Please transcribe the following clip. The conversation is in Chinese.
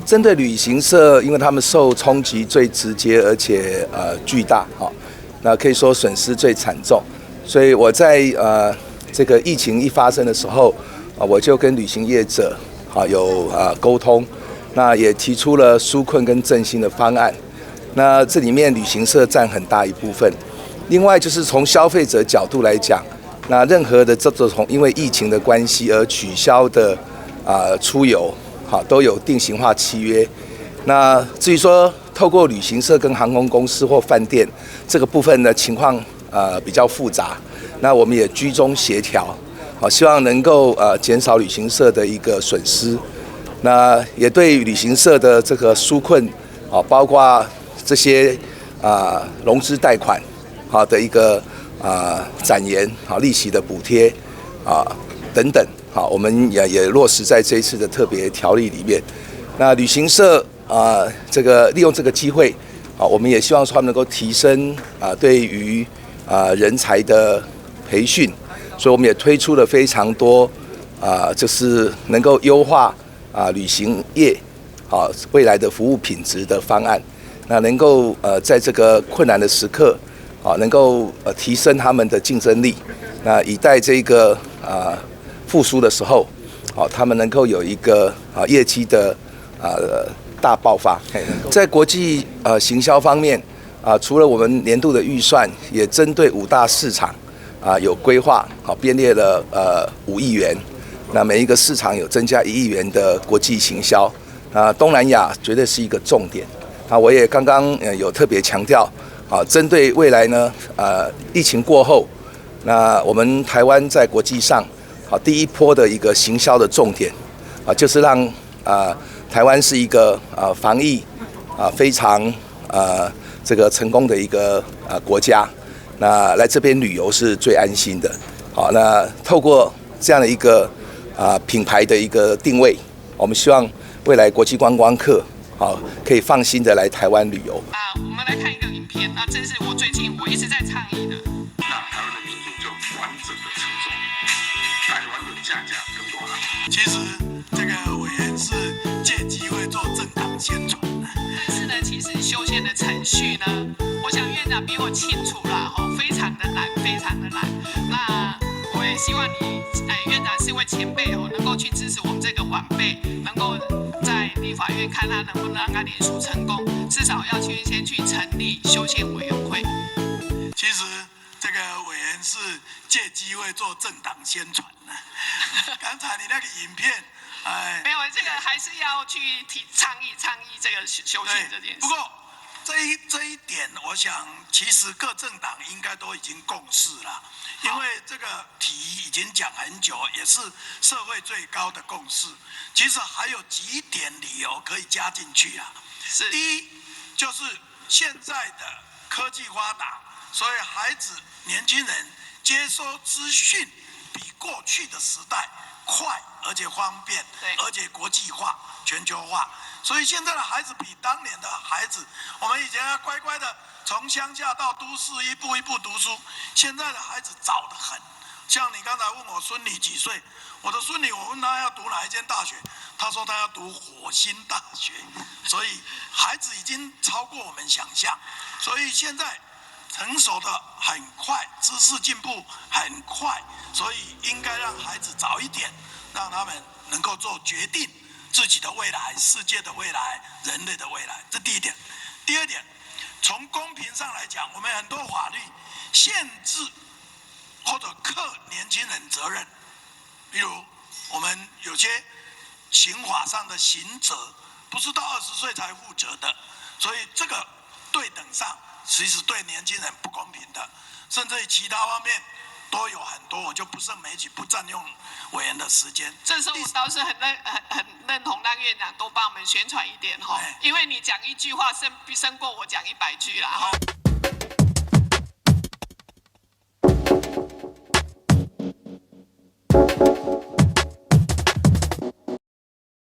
针对旅行社，因为他们受冲击最直接，而且巨大，那可以说损失最惨重，所以我在这个疫情一发生的时候，我就跟旅行业者有沟通，那也提出了纾困跟振兴的方案。那这里面旅行社占很大一部分，另外就是从消费者角度来讲，那任何的这种因为疫情的关系而取消的出游。都有定型化契约。那至于说透过旅行社跟航空公司或饭店这个部分呢，情况比较复杂。那我们也居中协调，希望能够减少旅行社的一个损失。那也对旅行社的这个纾困，包括这些融资贷款的一个展延利息的补贴等等。我们也落实在这一次的特别条例里面。那旅行社这个利用这个机会，我们也希望说他们能够提升对于人才的培训，所以我们也推出了非常多就是能够优化旅行业未来的服务品质的方案。那能够在这个困难的时刻能够提升他们的竞争力，那以待这个复苏的时候，他们能够有一个业绩的大爆发。在国际行销方面，除了我们年度的预算，也针对5大市场有规划，编列了5亿元。那每一个市场有增加1亿元的国际行销。东南亚绝对是一个重点。我也刚刚有特别强调，针对未来呢，疫情过后，那我们台湾在国际上。第一波的一个行销的重点就是让台湾是一个防疫非常这个成功的一个国家，那来这边旅游是最安心的。那透过这样的一个品牌的一个定位，我们希望未来国际观光客可以放心的来台湾旅游。我们来看一个影片，那这是我最近一直在倡议的，让台湾的民众就完整的承受台湾的价更多了。其实这个委员是借机会做政党宣传的，但是呢，其实修宪的程序呢，我想院长比我清楚啦，非常的难，非常的难。那我也希望你，院长是位前辈能够去支持我们这个晚辈，能够在立法院看他能不能让他联署成功，至少要先去成立修宪委员会。其实这个委员是借机会做政党宣传的。刚才你那个影片，没有，这个还是要去倡议这个修宪这件事。不过这一点，我想其实各政党应该都已经共识了，因为这个题已经讲很久，也是社会最高的共识。其实还有几点理由可以加进去啊。是。第一，就是现在的科技发达，所以孩子、年轻人接收资讯比过去的时代快，而且方便，而且国际化、全球化。所以现在的孩子比当年的孩子，我们以前要乖乖的从乡下到都市一步一步读书，现在的孩子早得很。像你刚才问我孙女几岁，我的孙女我问她要读哪一间大学，她说她要读火星大学。所以孩子已经超过我们想象，所以现在成熟的很快，知识进步很快，所以应该让孩子早一点，让他们能够做决定自己的未来、世界的未来、人类的未来，这第一点。第二点，从公平上来讲，我们很多法律限制或者课年轻人责任，比如我们有些刑法上的刑责不是到20岁才负责的，所以这个对等上其实对年轻人不公平的，甚至于其他方面都有很多，我就不胜枚举，不占用委员的时间。这时候我倒是很认同让院长多帮我们宣传一点因为你讲一句话胜过我讲100句啦